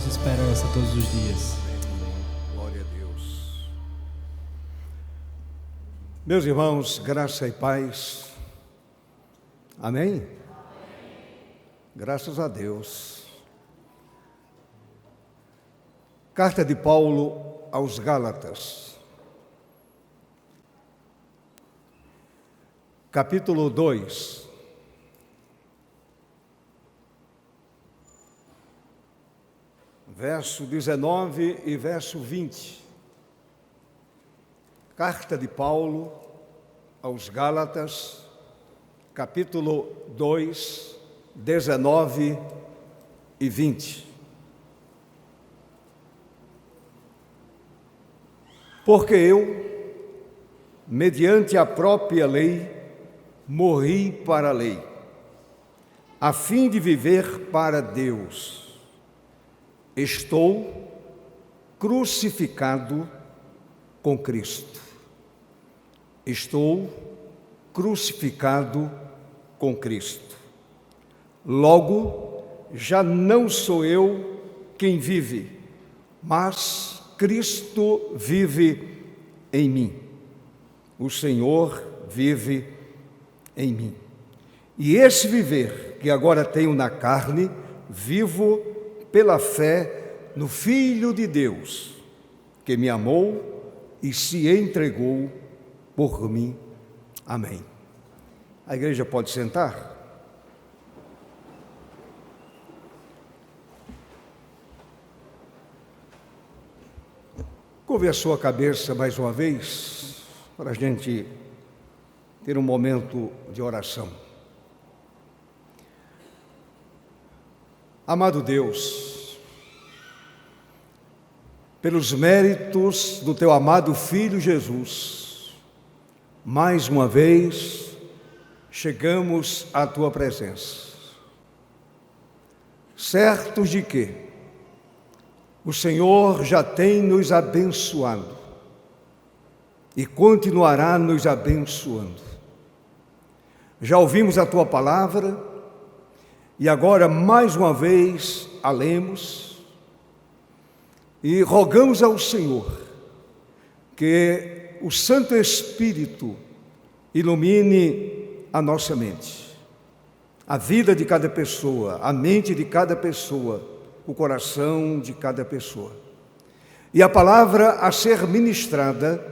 nossa esperança todos os dias. Glória a Deus. Meus irmãos, graça e paz. Amém? Graças a Deus. Carta de Paulo aos Gálatas, capítulo 2. Verso 19 e verso 20. Carta de Paulo aos Gálatas, capítulo 2, 19 e 20. Porque eu, mediante a própria lei, morri para a lei, a fim de viver para Deus. Estou crucificado com Cristo. Estou crucificado com Cristo. Logo, já não sou eu quem vive, mas Cristo vive em mim. O Senhor vive em mim. E esse viver que agora tenho na carne, vivo pela fé no Filho de Deus, que me amou e se entregou por mim. Amém. A igreja pode sentar? Curve a sua cabeça mais uma vez, para a gente ter um momento de oração. Amado Deus, pelos méritos do Teu amado Filho Jesus, mais uma vez chegamos à Tua presença, certos de que o Senhor já tem nos abençoado e continuará nos abençoando. Já ouvimos a Tua palavra, e agora, mais uma vez, a lemos e rogamos ao Senhor que o Santo Espírito ilumine a nossa mente, a vida de cada pessoa, a mente de cada pessoa, o coração de cada pessoa. E a palavra a ser ministrada,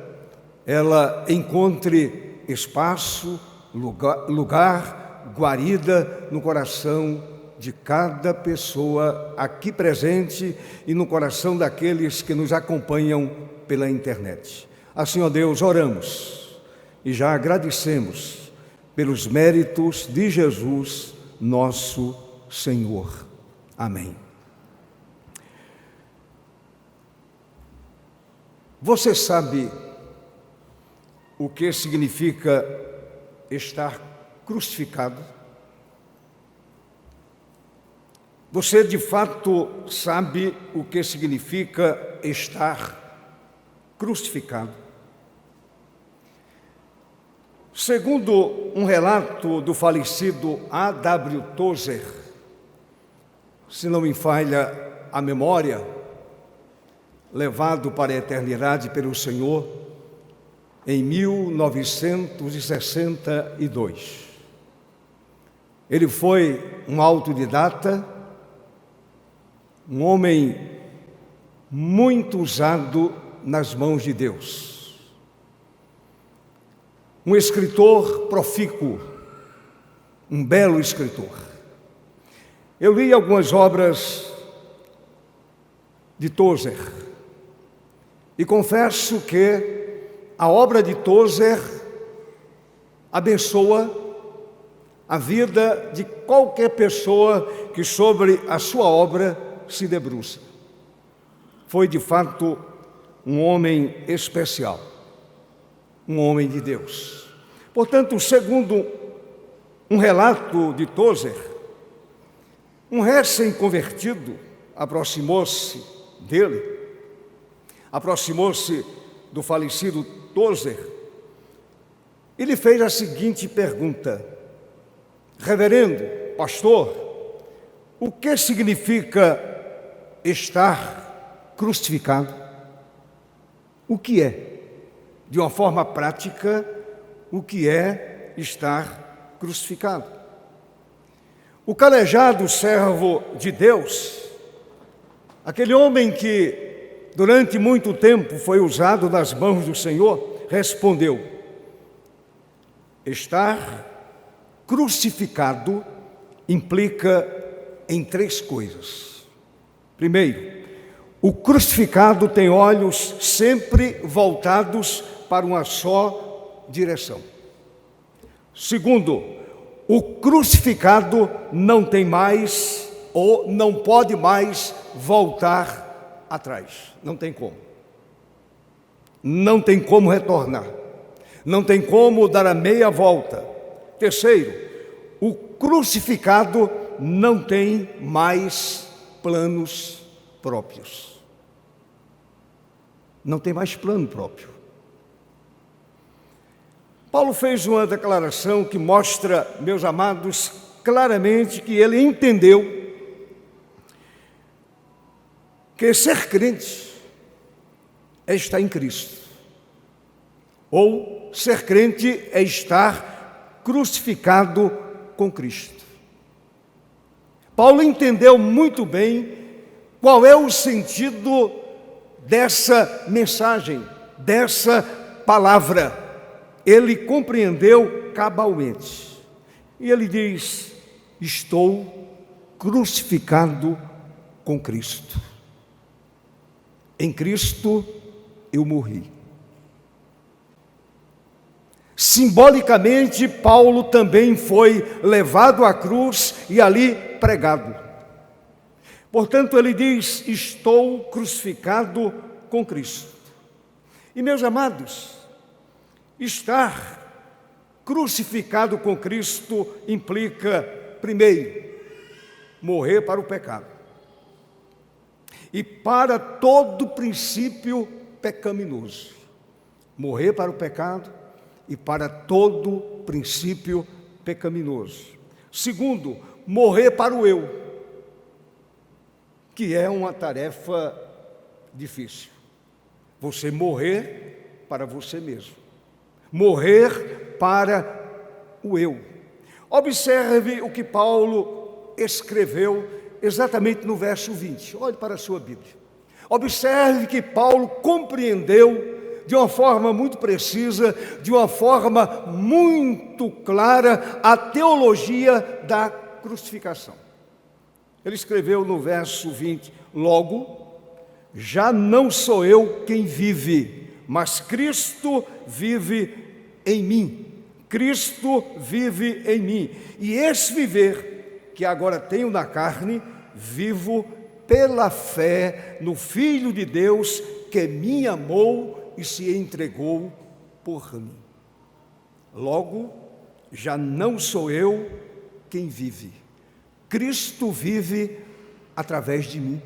ela encontre espaço, lugar, guarida no coração de cada pessoa aqui presente e no coração daqueles que nos acompanham pela internet. Assim, ó Deus, oramos e já agradecemos pelos méritos de Jesus, nosso Senhor. Amém. Você sabe o que significa estar crucificado? Você de fato sabe o que significa estar crucificado? Segundo um relato do falecido A.W. Tozer, se não me falha a memória, levado para a eternidade pelo Senhor em 1962. Ele foi um autodidata, um homem muito usado nas mãos de Deus. Um escritor profícuo, um belo escritor. Eu li algumas obras de Tozer e confesso que a obra de Tozer abençoa a vida de qualquer pessoa que sobre a sua obra se debruça. Foi de fato um homem especial, um homem de Deus. Portanto, segundo um relato de Tozer, um recém-convertido aproximou-se dele, aproximou-se do falecido Tozer e lhe fez a seguinte pergunta: reverendo, pastor, o que significa estar crucificado? O que é? De uma forma prática, o que é estar crucificado? O calejado servo de Deus, aquele homem que durante muito tempo foi usado nas mãos do Senhor, respondeu: estar crucificado implica em 3 coisas. Primeiro, o crucificado tem olhos sempre voltados para uma só direção. Segundo, o crucificado não tem mais ou não pode mais voltar atrás. Não tem como. Não tem como retornar. Não tem como dar a meia volta. Terceiro, o crucificado não tem mais planos próprios. Não tem mais plano próprio. Paulo fez uma declaração que mostra, meus amados, claramente que ele entendeu que ser crente é estar em Cristo, ou ser crente é estar crucificado com Cristo. Paulo entendeu muito bem qual é o sentido dessa mensagem, dessa palavra. Ele compreendeu cabalmente. E ele diz: estou crucificado com Cristo. Em Cristo eu morri. Simbolicamente, Paulo também foi levado à cruz e ali pregado. Portanto, ele diz: estou crucificado com Cristo. E, meus amados, estar crucificado com Cristo implica, primeiro, morrer para o pecado e para todo princípio pecaminoso. Morrer para o pecado e para todo princípio pecaminoso. Segundo, morrer para o eu, que é uma tarefa difícil. Você morrer para você mesmo. Morrer para o eu. Observe o que Paulo escreveu exatamente no verso 20. Olhe para a sua Bíblia. Observe que Paulo compreendeu de uma forma muito precisa, de uma forma muito clara, a teologia da crucificação. Ele escreveu no verso 20: logo, já não sou eu quem vive, mas Cristo vive em mim. Cristo vive em mim. E esse viver que agora tenho na carne, vivo pela fé no Filho de Deus que me amou e se entregou por mim. Logo, já não sou eu quem vive. Cristo vive através de mim.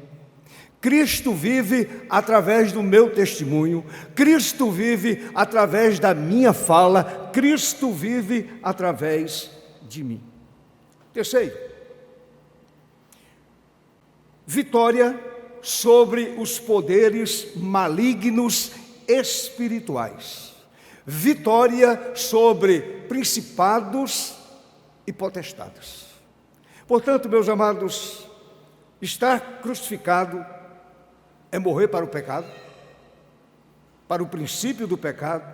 Cristo vive através do meu testemunho. Cristo vive através da minha fala. Cristo vive através de mim. Terceiro, vitória sobre os poderes malignos espirituais. Vitória sobre principados e potestades. Portanto, meus amados, estar crucificado é morrer para o pecado, para o princípio do pecado,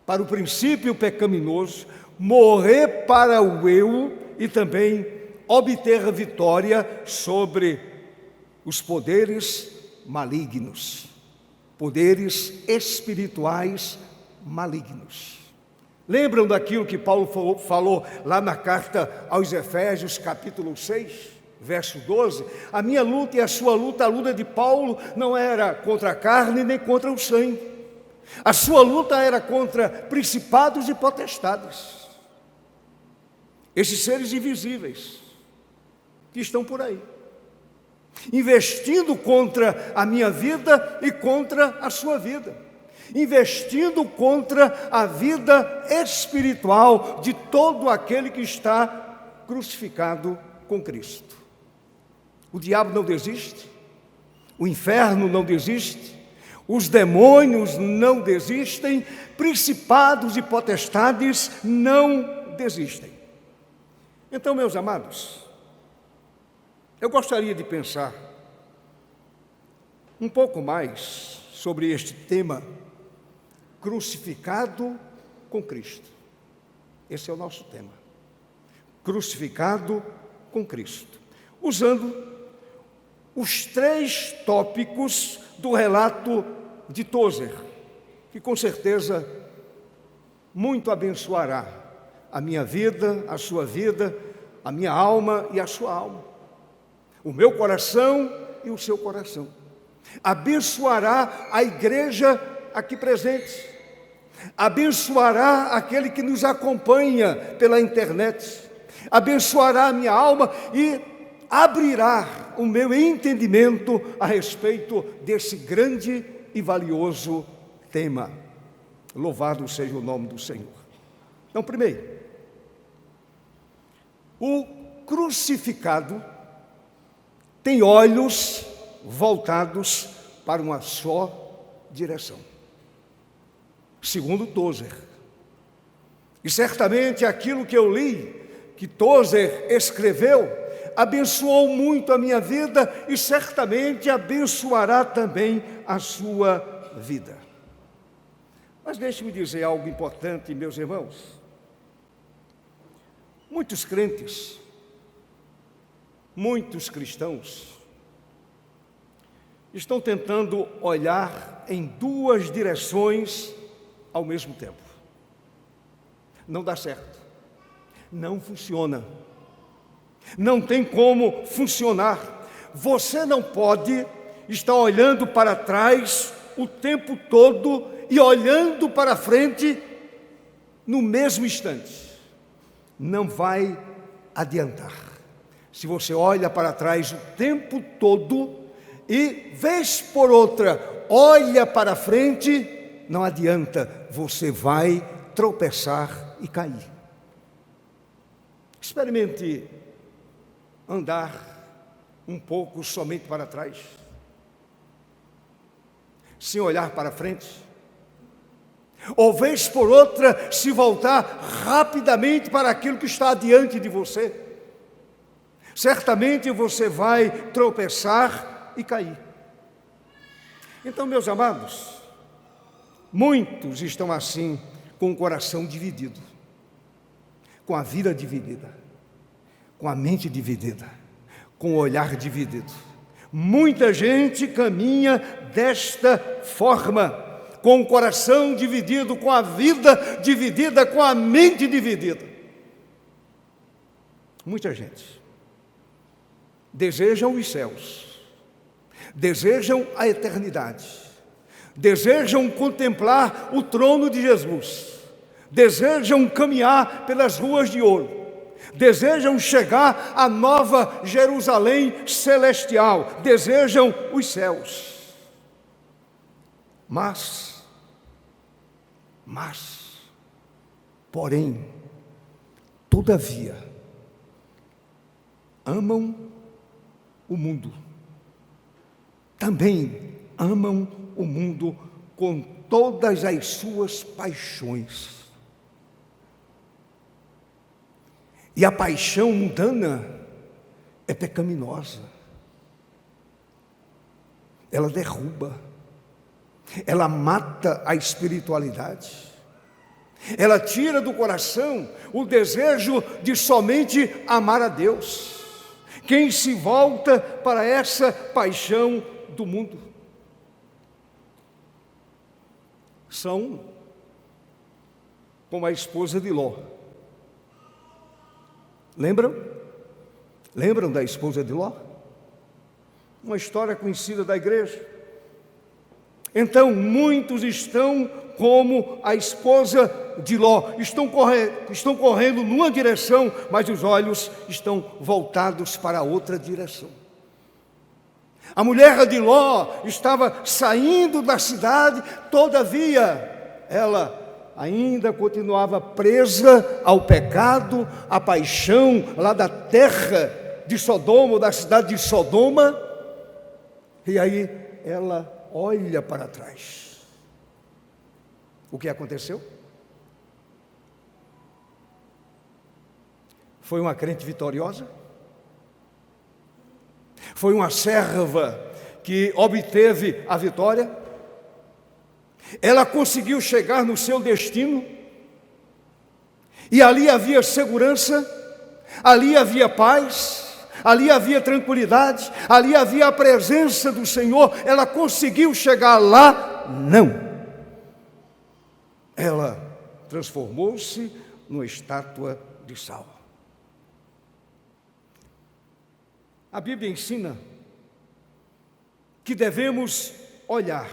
para o princípio pecaminoso, morrer para o eu e também obter vitória sobre os poderes malignos, poderes espirituais malignos. Lembram daquilo que Paulo falou lá na carta aos Efésios, capítulo 6? Verso 12, a minha luta e a sua luta, a luta de Paulo não era contra a carne nem contra o sangue. A sua luta era contra principados e potestades. Esses seres invisíveis que estão por aí, investindo contra a minha vida e contra a sua vida, investindo contra a vida espiritual de todo aquele que está crucificado com Cristo. O diabo não desiste, O inferno não desiste, os demônios não desistem, principados e potestades não desistem. Então, meus amados, eu gostaria de pensar um pouco mais sobre este tema, crucificado com Cristo. Esse é o nosso tema, crucificado com Cristo, usando os 3 tópicos do relato de Tozer, que com certeza muito abençoará a minha vida, a sua vida, a minha alma e a sua alma, o meu coração e o seu coração. Abençoará a igreja aqui presente, abençoará aquele que nos acompanha pela internet, abençoará a minha alma e abrirá o meu entendimento a respeito desse grande e valioso tema. Louvado seja o nome do Senhor. Então, primeiro, o crucificado tem olhos voltados para uma só direção. Segundo Tozer. E certamente aquilo que eu li, que Tozer escreveu, abençoou muito a minha vida e certamente abençoará também a sua vida. Mas deixe-me dizer algo importante, meus irmãos. Muitos crentes, muitos cristãos, estão tentando olhar em 2 direções ao mesmo tempo. Não dá certo. Não funciona. Não tem como funcionar. Você não pode estar olhando para trás o tempo todo e olhando para frente no mesmo instante. Não vai adiantar. Se você olha para trás o tempo todo e, vez por outra, olha para frente, não adianta, você vai tropeçar e cair. Experimente andar um pouco somente para trás, sem olhar para frente, ou vez por outra se voltar rapidamente para aquilo que está diante de você. Certamente você vai tropeçar e cair. Então, meus amados, muitos estão assim, com o coração dividido, com a vida dividida, com a mente dividida, com o olhar dividido. Muita gente caminha desta forma, com o coração dividido, com a vida dividida, com a mente dividida. Muita gente desejam os céus, desejam a eternidade, desejam contemplar o trono de Jesus, desejam caminhar pelas ruas de ouro, desejam chegar à nova Jerusalém celestial, desejam os céus. Mas, porém, todavia, amam o mundo. Também amam o mundo com todas as suas paixões. E a paixão mundana é pecaminosa. Ela derruba, ela mata a espiritualidade. Ela tira do coração o desejo de somente amar a Deus. Quem se volta para essa paixão do mundo são como a esposa de Ló. Lembram? Lembram da esposa de Ló? Uma história conhecida da igreja. Então, muitos estão como a esposa de Ló, estão correndo numa direção, mas os olhos estão voltados para outra direção. A mulher de Ló estava saindo da cidade, todavia, ela ainda continuava presa ao pecado, à paixão lá da terra de Sodoma, ou da cidade de Sodoma, E aí ela olha para trás. O que aconteceu? Foi uma crente vitoriosa? Foi uma serva que obteve a vitória? Ela conseguiu chegar no seu destino? E ali havia segurança, ali havia paz, ali havia tranquilidade, ali havia a presença do Senhor. Ela conseguiu chegar lá? Não. Ela transformou-se numa estátua de sal. A Bíblia ensina que devemos olhar,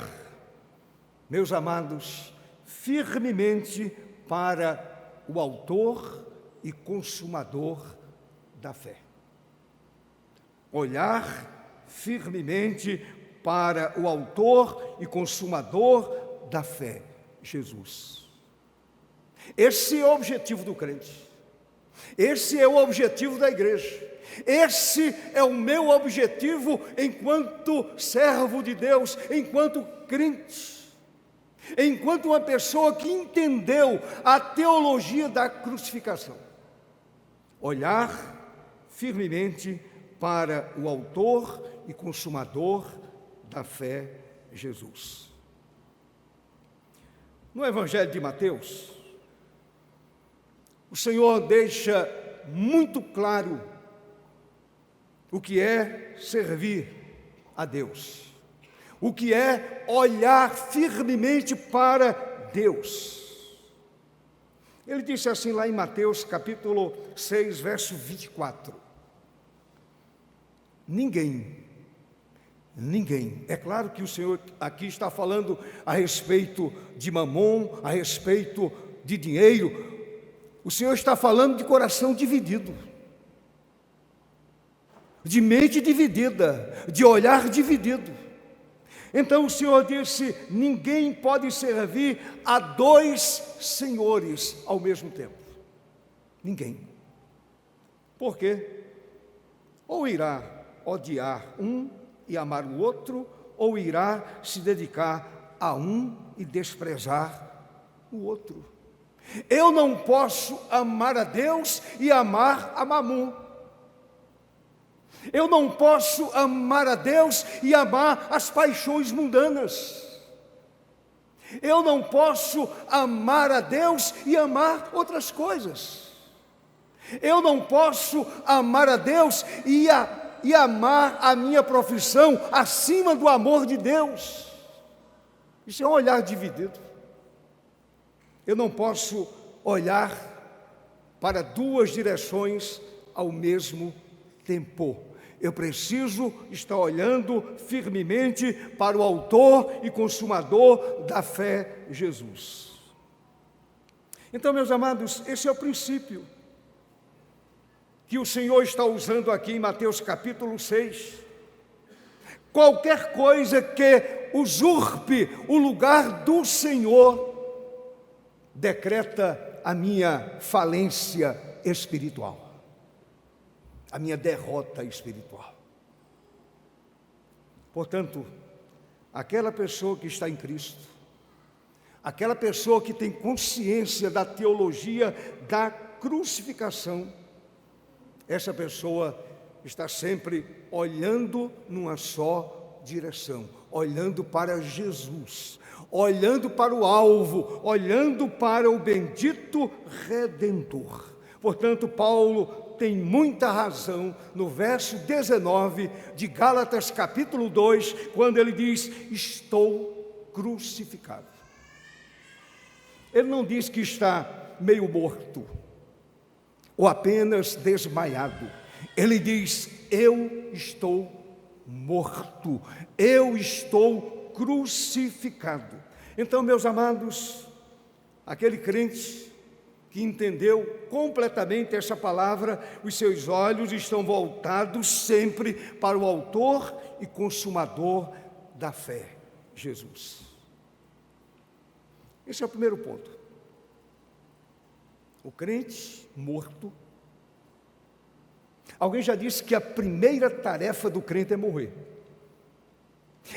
meus amados, firmemente para o autor e consumador da fé. Olhar firmemente para o autor e consumador da fé, Jesus. Esse é o objetivo do crente. Esse é o objetivo da igreja. Esse é o meu objetivo enquanto servo de Deus, enquanto crente, enquanto uma pessoa que entendeu a teologia da crucificação. Olhar firmemente para o autor e consumador da fé, Jesus. No Evangelho de Mateus, o Senhor deixa muito claro o que é servir a Deus, o que é olhar firmemente para Deus. Ele disse assim lá em Mateus capítulo 6, verso 24. Ninguém, é claro que o Senhor aqui está falando a respeito de mamon, a respeito de dinheiro. O Senhor está falando de coração dividido, de mente dividida, de olhar dividido. Então o Senhor disse: ninguém pode servir a dois senhores ao mesmo tempo. Ninguém. Por quê? Ou irá odiar um e amar o outro, ou irá se dedicar a um e desprezar o outro. Eu não posso amar a Deus e amar a Mamon. Eu não posso amar a Deus e amar as paixões mundanas. Eu não posso amar a Deus e amar outras coisas. Eu não posso amar a Deus e amar a minha profissão acima do amor de Deus. Isso é um olhar dividido. Eu não posso olhar para duas direções ao mesmo tempo. Eu preciso estar olhando firmemente para o autor e consumador da fé, Jesus. Então, meus amados, esse é o princípio que o Senhor está usando aqui em Mateus capítulo 6. Qualquer coisa que usurpe o lugar do Senhor decreta a minha falência espiritual, a minha derrota espiritual. Portanto, aquela pessoa que está em Cristo, aquela pessoa que tem consciência da teologia da crucificação, essa pessoa está sempre olhando numa só direção, olhando para Jesus, olhando para o alvo, olhando para o bendito Redentor. Portanto, Paulo tem muita razão no verso 19 de Gálatas capítulo 2, quando ele diz: estou crucificado. Ele não diz que está meio morto, ou apenas desmaiado. Ele diz: eu estou morto, eu estou crucificado. Então, meus amados, aquele crente que entendeu completamente essa palavra, os seus olhos estão voltados sempre para o autor e consumador da fé, Jesus. Esse é o primeiro ponto. O crente morto. Alguém já disse que a primeira tarefa do crente é morrer.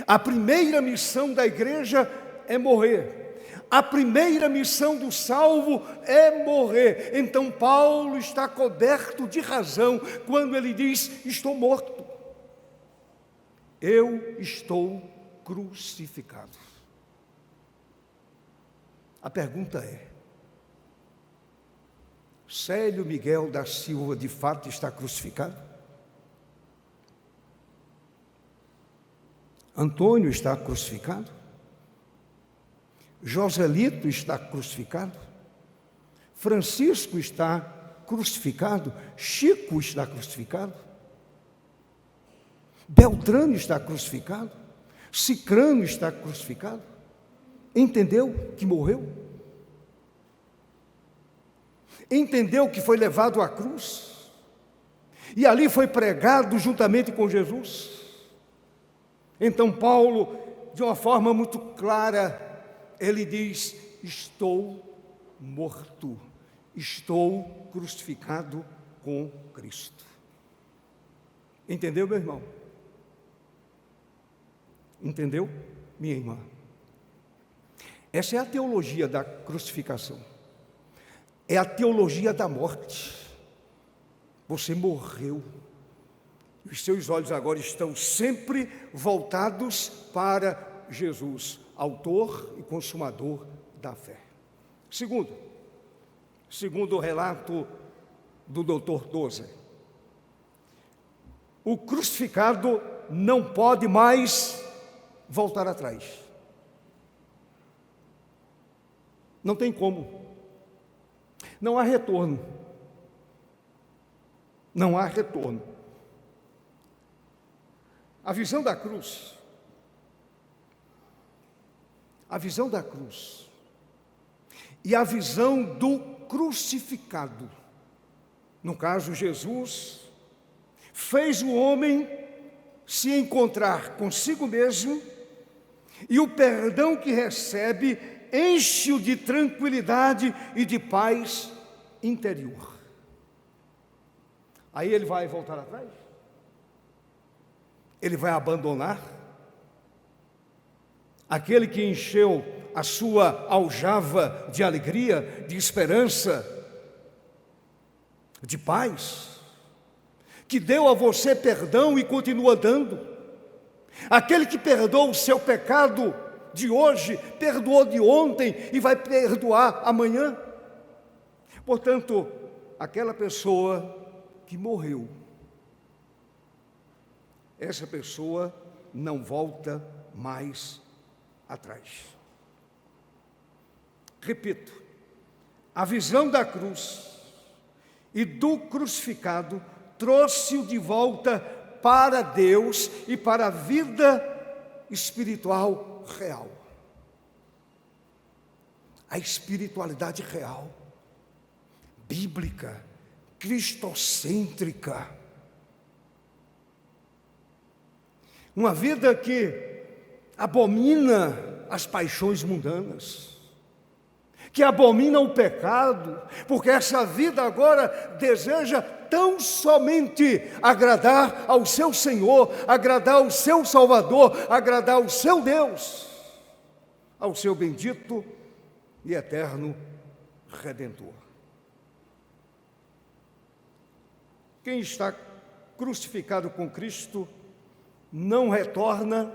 A primeira missão da igreja é morrer. A primeira missão do salvo é morrer. Então Paulo está coberto de razão quando ele diz: estou morto. Eu estou crucificado. A pergunta é: Célio Miguel da Silva de fato está crucificado? Antônio está crucificado? Joselito está crucificado? Francisco está crucificado? Chico está crucificado? Beltrano está crucificado? Cicrano está crucificado? Entendeu que morreu? Entendeu que foi levado à cruz? E ali foi pregado juntamente com Jesus? Então Paulo, de uma forma muito clara, ele diz: estou morto, estou crucificado com Cristo. Entendeu, meu irmão? Entendeu, minha irmã? Essa é a teologia da crucificação. É a teologia da morte. Você morreu. Os seus olhos agora estão sempre voltados para Jesus, autor e consumador da fé. Segundo o relato do Dr. Tozer, o crucificado não pode mais voltar atrás. Não tem como. Não há retorno. Não há retorno. A visão da cruz e a visão do crucificado, no caso Jesus, fez o homem se encontrar consigo mesmo, e o perdão que recebe enche-o de tranquilidade e de paz interior. Aí ele vai voltar atrás? Ele vai abandonar aquele que encheu a sua aljava de alegria, de esperança, de paz, que deu a você perdão e continua dando, aquele que perdoou o seu pecado de hoje, perdoou de ontem e vai perdoar amanhã. Portanto, aquela pessoa que morreu, essa pessoa não volta mais atrás. Repito, a visão da cruz e do crucificado trouxe-o de volta para Deus e para a vida espiritual real. A espiritualidade real, bíblica, cristocêntrica. Uma vida que abomina as paixões mundanas, que abomina o pecado, porque essa vida agora deseja tão somente agradar ao seu Senhor, agradar ao seu Salvador, agradar ao seu Deus, ao seu bendito e eterno Redentor. Quem está crucificado com Cristo não retorna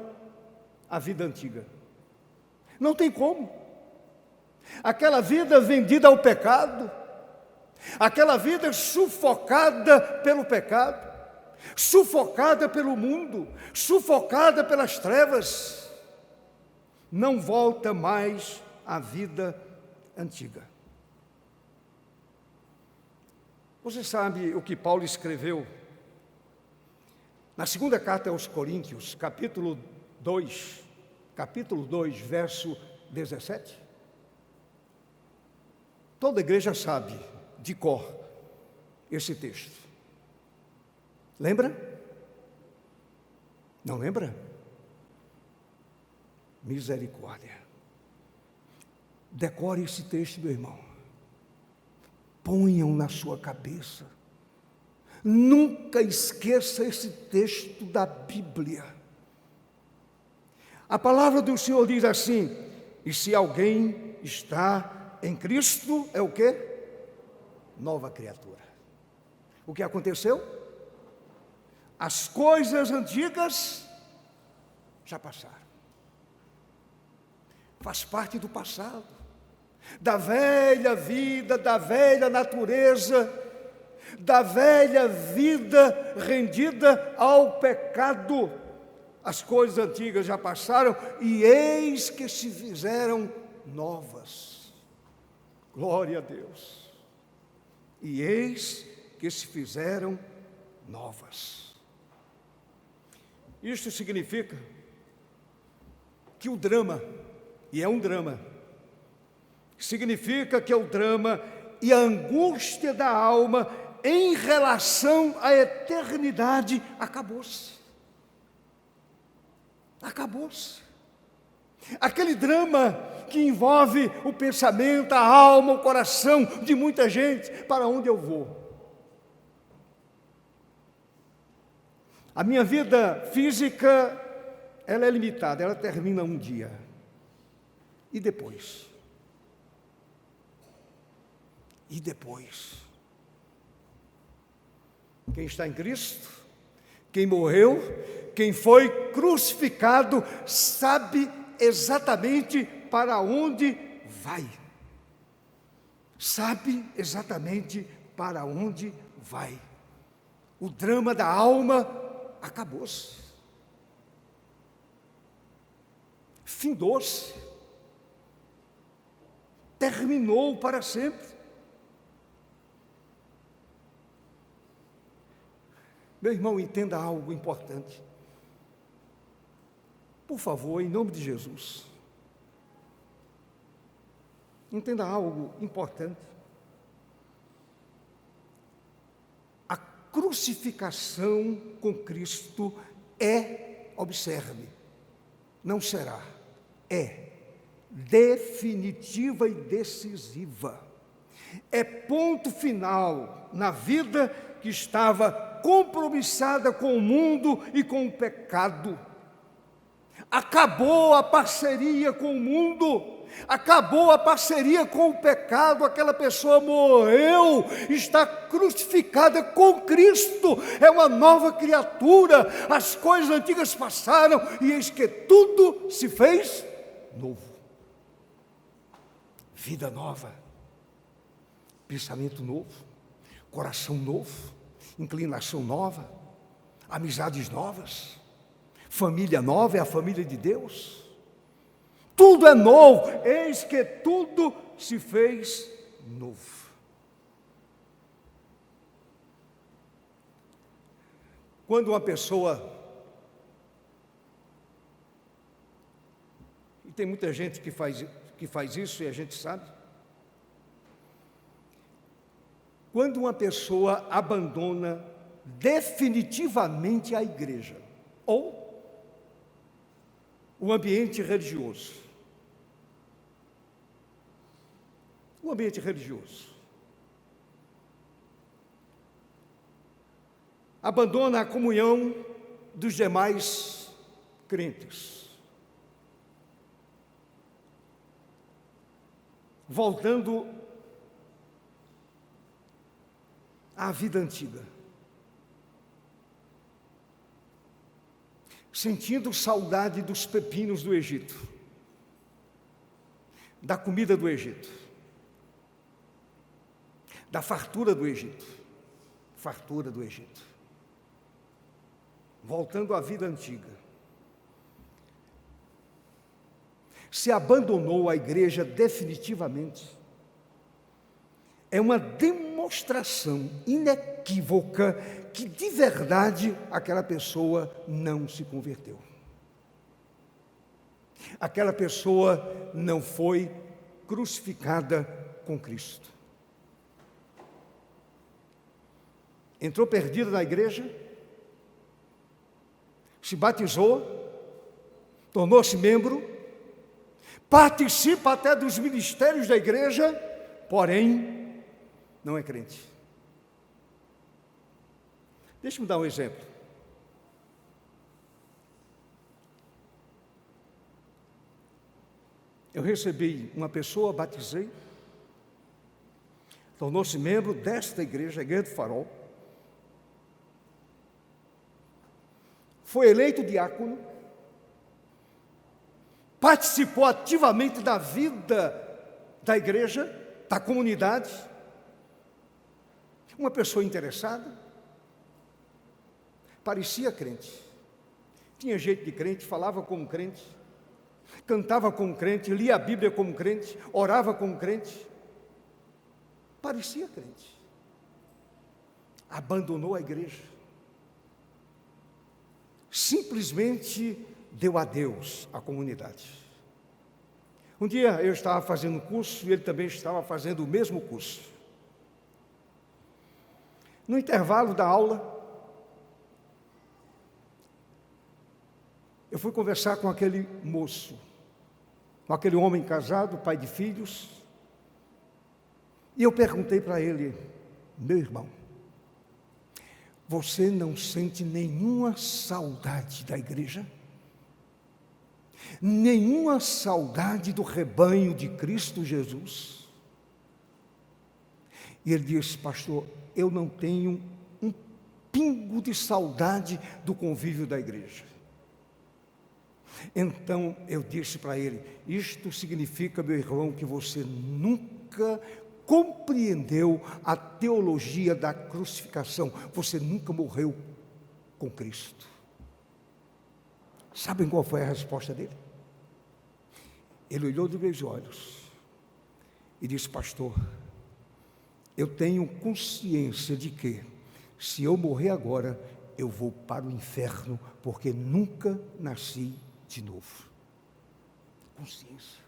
à vida antiga. Não tem como. Aquela vida vendida ao pecado, aquela vida sufocada pelo pecado, sufocada pelo mundo, sufocada pelas trevas, não volta mais à vida antiga. Você sabe o que Paulo escreveu na segunda carta aos Coríntios, capítulo 2, verso 17? Toda a igreja sabe de cor esse texto. Lembra? Não lembra? Misericórdia. Decore esse texto, meu irmão. Ponham na sua cabeça. Nunca esqueça esse texto da Bíblia. A palavra do Senhor diz assim: e se alguém está em Cristo, é o quê? Nova criatura. O que aconteceu? As coisas antigas já passaram. Faz parte do passado, da velha vida, da velha natureza, da velha vida rendida ao pecado. As coisas antigas já passaram e eis que se fizeram novas. Glória a Deus. E eis que se fizeram novas. Isto significa que o drama, e é um drama, significa que o drama e a angústia da alma em relação à eternidade acabou-se. Acabou-se. Aquele drama que envolve o pensamento, a alma, o coração de muita gente: para onde eu vou? A minha vida física, ela é limitada, ela termina um dia. E depois? E depois? Quem está em Cristo, quem morreu, quem foi crucificado, sabe exatamente para onde vai. Sabe exatamente para onde vai. O drama da alma acabou-se. Findou-se. Terminou para sempre. Meu irmão, entenda algo importante. Por favor, em nome de Jesus. Entenda algo importante. A crucificação com Cristo é, observe, não será, é definitiva e decisiva. É ponto final na vida que estava compromissada com o mundo e com o pecado. Acabou a parceria com o mundo, acabou a parceria com o pecado. Aquela pessoa morreu, está crucificada com Cristo, é uma nova criatura. As coisas antigas passaram e eis que tudo se fez novo. Vida nova, pensamento novo, coração novo, inclinação nova, amizades novas, família nova, é a família de Deus. Tudo é novo, eis que tudo se fez novo. Quando uma pessoa, e tem muita gente que faz isso e a gente sabe, quando uma pessoa abandona definitivamente a igreja ou o ambiente religioso, abandona a comunhão dos demais crentes, voltando à vida antiga, sentindo saudade dos pepinos do Egito, da comida do Egito, da fartura do Egito, voltando à vida antiga. Se abandonou a igreja definitivamente, é uma demonstração inequívoca que de verdade aquela pessoa não se converteu. Aquela pessoa não foi crucificada com Cristo. Entrou perdida na igreja, se batizou, tornou-se membro, participa até dos ministérios da igreja, porém não é crente. Deixa-me dar um exemplo. eu recebi uma pessoa, batizei, tornou-se membro desta igreja, a Igreja do Farol, foi eleito diácono, participou ativamente da vida da igreja, da comunidade, uma pessoa interessada, parecia crente, tinha jeito de crente, falava como crente, cantava como crente, lia a Bíblia como crente, orava como crente, parecia crente, abandonou a igreja, simplesmente deu adeus à comunidade. Um dia eu estava fazendo um curso e ele também estava fazendo o mesmo curso. No intervalo da aula, eu fui conversar com aquele moço, com aquele homem casado, pai de filhos, e eu perguntei para ele: meu irmão, você não sente nenhuma saudade da igreja? Nenhuma saudade do rebanho de Cristo Jesus? E ele disse: pastor, eu não tenho um pingo de saudade do convívio da igreja. Então eu disse para ele: isto significa, meu irmão, que você nunca compreendeu a teologia da crucificação, você nunca morreu com Cristo. Sabem qual foi a resposta dele? Ele olhou nos meus olhos e disse: pastor, eu tenho consciência de que, se eu morrer agora, eu vou para o inferno, porque nunca nasci de novo. Consciência.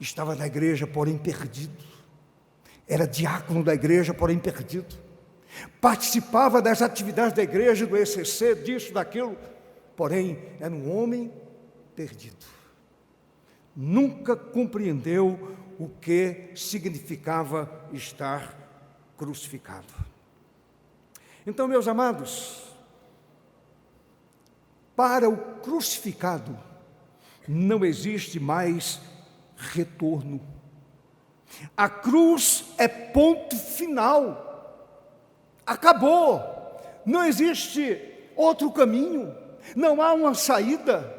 Estava na igreja, porém perdido. Era diácono da igreja, porém perdido. Participava das atividades da igreja, do ECC, disso, daquilo, porém era um homem perdido. Nunca compreendeu o que significava estar crucificado. Então, meus amados, para o crucificado não existe mais retorno. A cruz é ponto final. Acabou, não existe outro caminho, não há uma saída.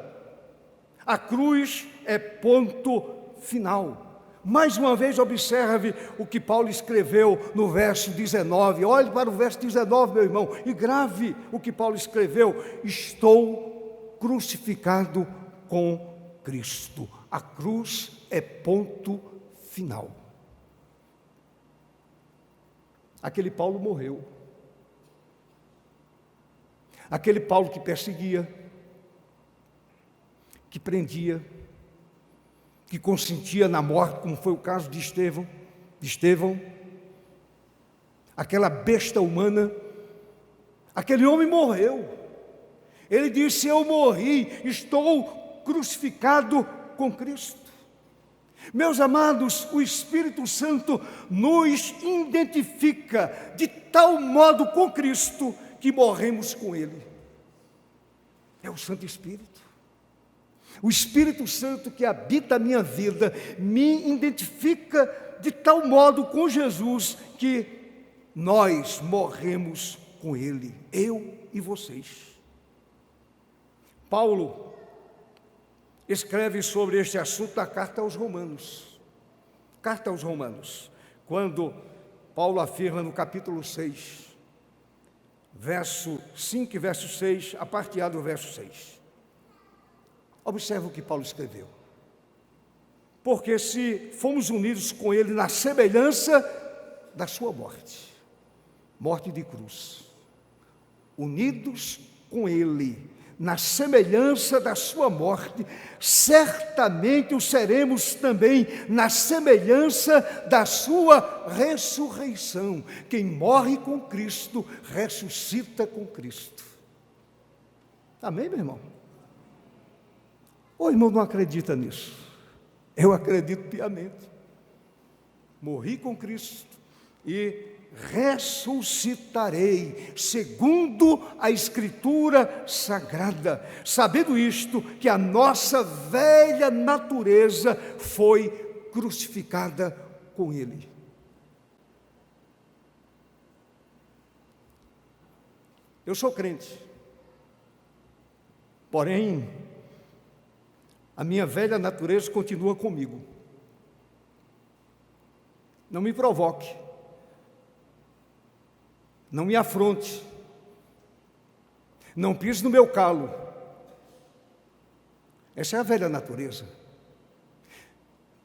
A cruz é ponto final. Mais uma vez, observe o que Paulo escreveu no verso 19. Olhe para o verso 19, meu irmão, e grave o que Paulo escreveu: estou crucificado com Cristo. A cruz é ponto final. Aquele Paulo morreu. Aquele Paulo que perseguia, que prendia, que consentia na morte, como foi o caso de Estevão, aquela besta humana, aquele homem morreu. Ele disse: eu morri, estou crucificado com Cristo. Meus amados, o Espírito Santo nos identifica de tal modo com Cristo que morremos com Ele. É o Santo Espírito. O Espírito Santo que habita a minha vida me identifica de tal modo com Jesus que nós morremos com Ele, eu e vocês. Paulo escreve sobre este assunto na carta aos Romanos. Carta aos Romanos, quando Paulo afirma no capítulo 6, verso 5 e verso 6, a parte A do verso 6. Observe o que Paulo escreveu. Porque se fomos unidos com Ele na semelhança da sua morte, morte de cruz, unidos com Ele na semelhança da sua morte, certamente o seremos também na semelhança da sua ressurreição. Quem morre com Cristo, ressuscita com Cristo. Amém, meu irmão? O irmão não acredita nisso? Eu acredito piamente. Morri com Cristo e ressuscitarei, segundo a Escritura Sagrada, sabendo isto, que a nossa velha natureza foi crucificada com Ele. Eu sou crente, porém, a minha velha natureza continua comigo. Não me provoque, não me afronte, não pise no meu calo. Essa é a velha natureza.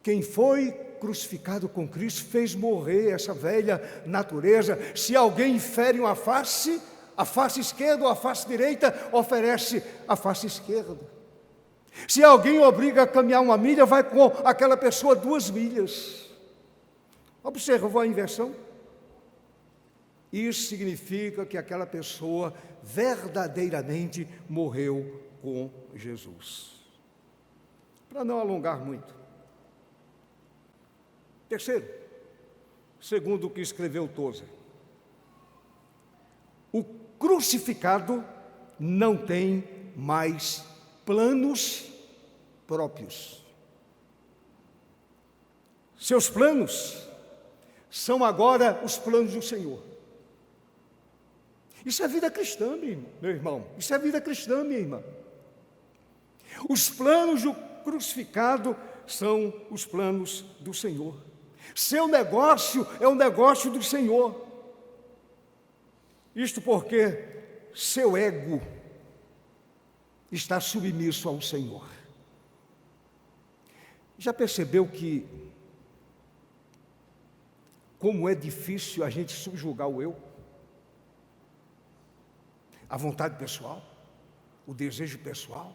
Quem foi crucificado com Cristo fez morrer essa velha natureza. Se alguém fere a face esquerda ou a face direita, oferece a face esquerda. Se alguém obriga a caminhar 1 milha, vai com aquela pessoa 2 milhas. Observa a inversão. Isso significa que aquela pessoa verdadeiramente morreu com Jesus. Para não alongar muito. Terceiro, segundo o que escreveu Tozer, o crucificado não tem mais planos próprios. Seus planos são agora os planos do Senhor. Isso é vida cristã, meu irmão. Isso é vida cristã, minha irmã. Os planos do crucificado são os planos do Senhor. Seu negócio é o negócio do Senhor. Isto porque seu ego está submisso ao Senhor. Já percebeu que como é difícil a gente subjugar o eu? A vontade pessoal, o desejo pessoal,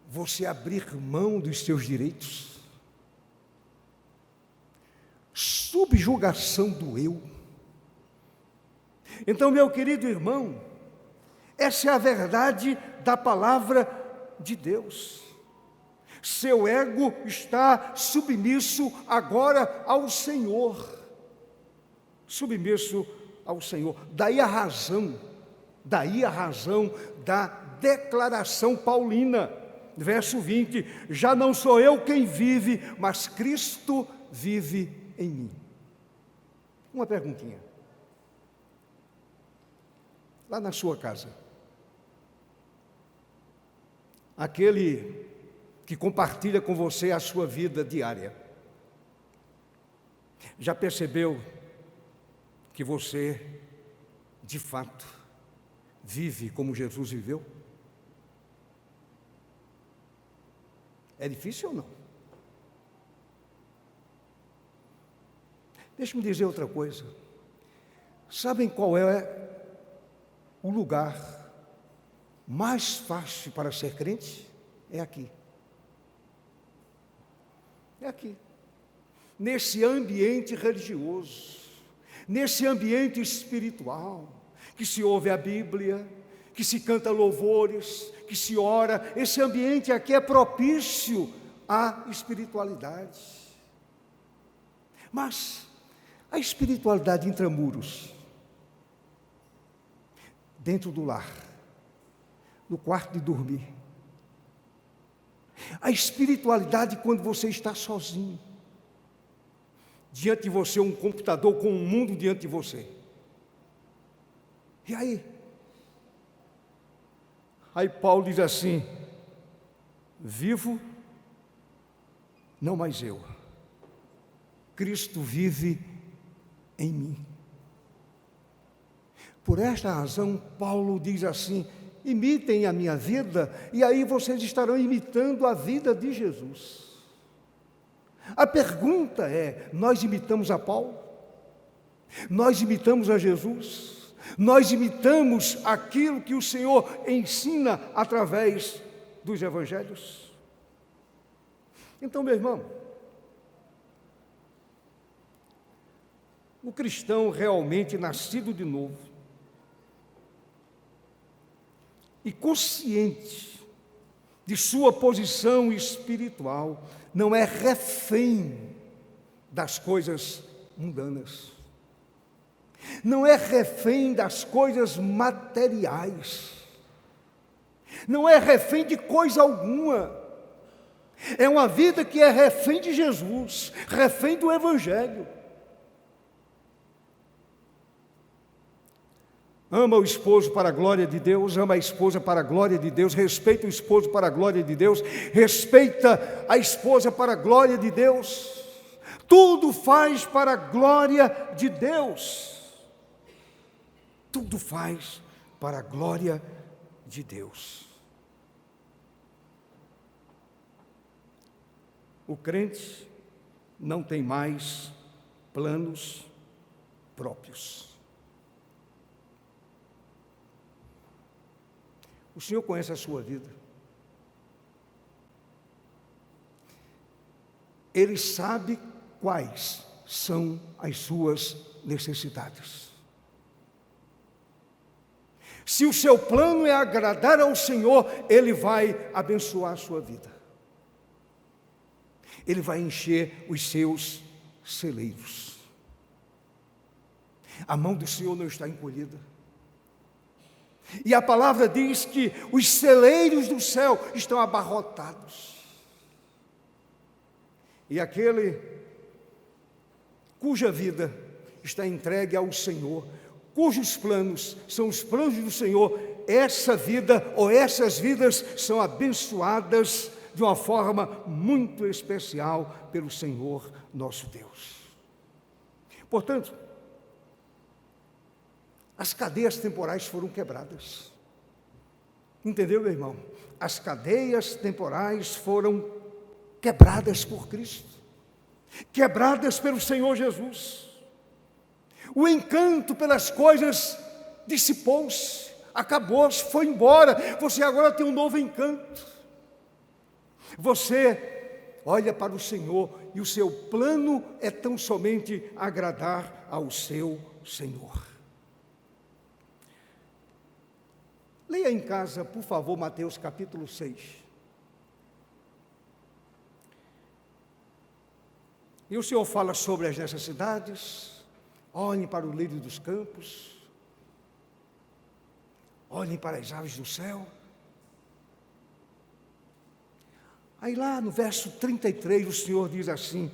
você abrir mão dos seus direitos, subjugação do eu. Então, meu querido irmão, essa é a verdade da palavra de Deus. Seu ego está submisso agora ao Senhor. Submisso ao Senhor. Daí a razão da declaração paulina, verso 20: já não sou eu quem vive, mas Cristo vive em mim. Uma perguntinha. Lá na sua casa, aquele que compartilha com você a sua vida diária, já percebeu que você, de fato, vive como Jesus viveu? É difícil ou não? Deixa-me dizer outra coisa. Sabem qual é o lugar mais fácil para ser crente? É aqui. É aqui. Nesse ambiente religioso, nesse ambiente espiritual, que se ouve a Bíblia, que se canta louvores, que se ora. Esse ambiente aqui é propício à espiritualidade. Mas a espiritualidade intramuros, dentro do lar, no quarto de dormir. A espiritualidade quando você está sozinho. Diante de você um computador com um mundo diante de você. E aí? Aí Paulo diz assim: vivo, não mais eu. Cristo vive em mim. Por esta razão, Paulo diz assim: imitem a minha vida, e aí vocês estarão imitando a vida de Jesus. A pergunta é: nós imitamos a Paulo? Nós imitamos a Jesus? Nós imitamos aquilo que o Senhor ensina através dos evangelhos? Então, meu irmão, o cristão realmente nascido de novo e consciente de sua posição espiritual, não é refém das coisas mundanas. não é refém das coisas materiais, não é refém de coisa alguma. É uma vida que é refém de Jesus, refém do Evangelho. Ama o esposo para a glória de Deus, ama a esposa para a glória de Deus, respeita o esposo para a glória de Deus, respeita a esposa para a glória de Deus. Tudo faz para a glória de Deus. Tudo faz para a glória de Deus. O crente não tem mais planos próprios. O Senhor conhece a sua vida. Ele sabe quais são as suas necessidades. Se o seu plano é agradar ao Senhor, Ele vai abençoar a sua vida. Ele vai encher os seus celeiros. A mão do Senhor não está encolhida. E a palavra diz que os celeiros do céu estão abarrotados. E aquele cuja vida está entregue ao Senhor, cujos planos são os planos do Senhor, essa vida ou essas vidas são abençoadas de uma forma muito especial pelo Senhor nosso Deus. Portanto, as cadeias temporais foram quebradas. Entendeu, meu irmão? As cadeias temporais foram quebradas por Cristo, quebradas pelo Senhor Jesus. O encanto pelas coisas dissipou-se, acabou-se, foi embora. Você agora tem um novo encanto. Você olha para o Senhor e o seu plano é tão somente agradar ao seu Senhor. Leia em casa, por favor, Mateus capítulo 6. E o Senhor fala sobre as necessidades. Olhem para o lírio dos campos. Olhem para as aves do céu. Aí lá no verso 33, o Senhor diz assim: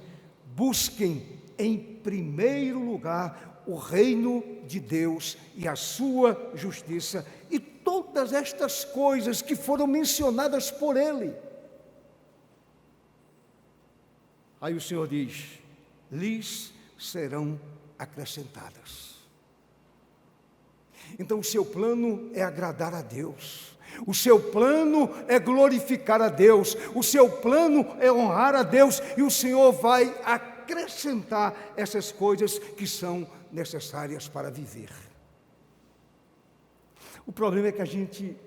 busquem em primeiro lugar o reino de Deus e a sua justiça, e todas estas coisas que foram mencionadas por Ele. Aí o Senhor diz: lhes serão acrescentadas. Então o seu plano é agradar a Deus. O seu plano é glorificar a Deus, o seu plano é honrar a Deus, e o Senhor vai acrescentar essas coisas que são necessárias para viver. O problema é que a gente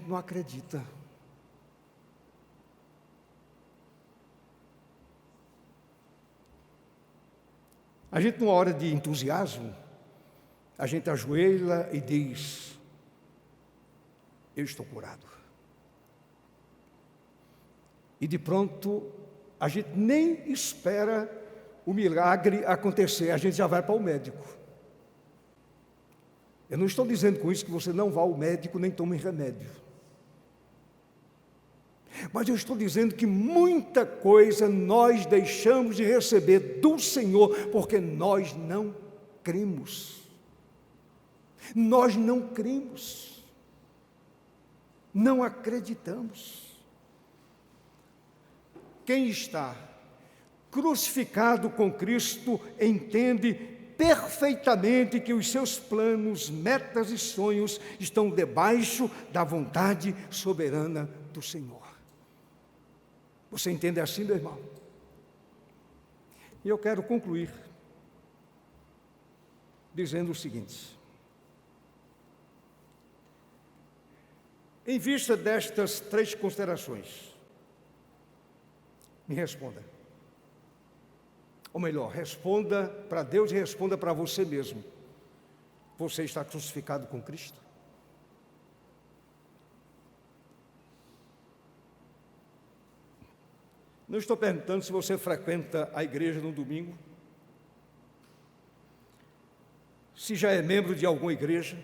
não acredita. A gente, numa hora de entusiasmo, a gente ajoelha e diz: eu estou curado. E de pronto, a gente nem espera o milagre acontecer, a gente já vai para o médico. Eu não estou dizendo com isso que você não vá ao médico nem tome remédio. Mas eu estou dizendo que muita coisa nós deixamos de receber do Senhor porque nós não cremos. Nós não cremos. Não acreditamos. Quem está crucificado com Cristo entende perfeitamente que os seus planos, metas e sonhos estão debaixo da vontade soberana do Senhor. Você entende assim, meu irmão? E eu quero concluir dizendo o seguinte: em vista destas três considerações, me responda. Ou melhor, responda para Deus e responda para você mesmo. Você está crucificado com Cristo? Não estou perguntando se você frequenta a igreja no domingo. se já é membro de alguma igreja,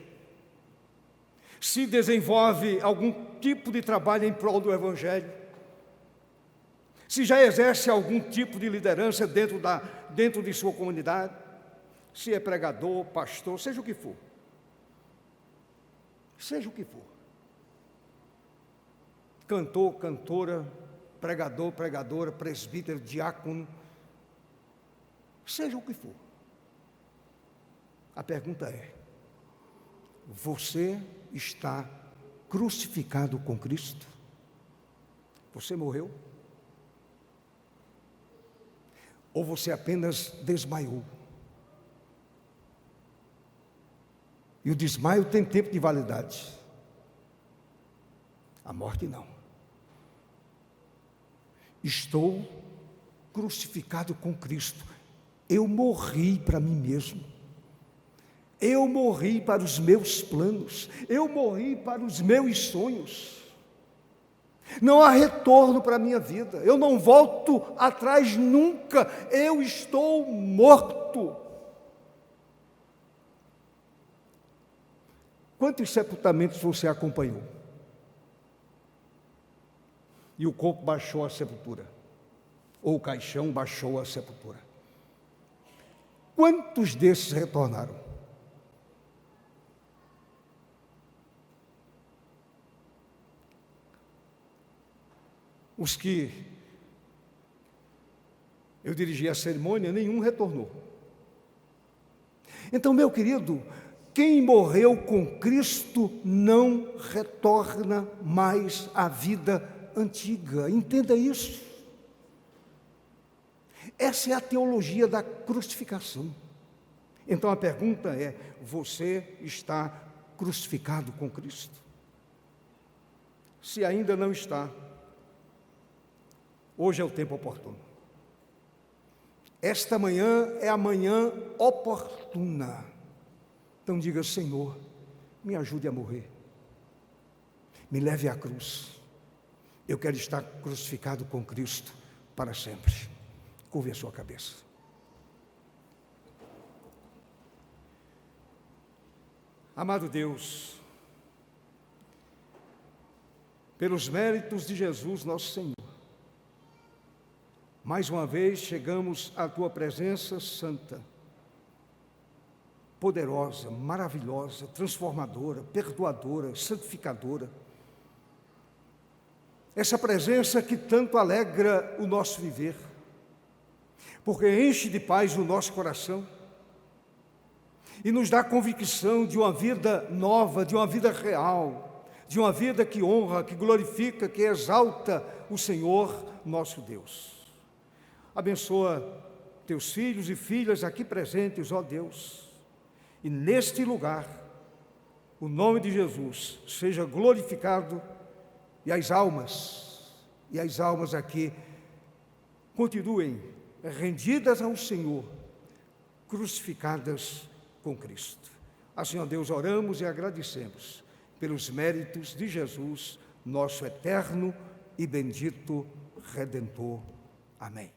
se desenvolve algum tipo de trabalho em prol do Evangelho, se já exerce algum tipo de liderança dentro de sua comunidade, se é pregador, pastor, seja o que for. Seja o que for. Cantor, cantora, pregador, pregadora, presbítero, diácono, seja o que for. A pergunta é: você está crucificado com Cristo? Você morreu? Ou você apenas desmaiou? E o desmaio tem tempo de validade. A morte não. Estou crucificado com Cristo. Eu morri para mim mesmo. Eu morri para os meus planos. Eu morri para os meus sonhos. Não há retorno para a minha vida. Eu não volto atrás nunca. Eu estou morto. Quantos sepultamentos você acompanhou? E o corpo baixou à sepultura? Ou o caixão baixou à sepultura? Quantos desses retornaram? Os que eu dirigi a cerimônia, nenhum retornou. Então, meu querido, quem morreu com Cristo não retorna mais à vida antiga. Entenda isso. Essa é a teologia da crucificação. Então a pergunta é: você está crucificado com Cristo? Se ainda não está, hoje é o tempo oportuno. Esta manhã é a manhã oportuna. Então diga: Senhor, me ajude a morrer. Me leve à cruz. Eu quero estar crucificado com Cristo para sempre. Curve a sua cabeça. Amado Deus, pelos méritos de Jesus, nosso Senhor, mais uma vez chegamos à Tua presença santa, poderosa, maravilhosa, transformadora, perdoadora, santificadora. Essa presença que tanto alegra o nosso viver, porque enche de paz o nosso coração e nos dá convicção de uma vida nova, de uma vida real, de uma vida que honra, que glorifica, que exalta o Senhor nosso Deus. Abençoa teus filhos e filhas aqui presentes, ó Deus, e neste lugar o nome de Jesus seja glorificado e as almas aqui continuem rendidas ao Senhor, crucificadas com Cristo. Assim, ó Deus, oramos e agradecemos pelos méritos de Jesus, nosso eterno e bendito Redentor. Amém.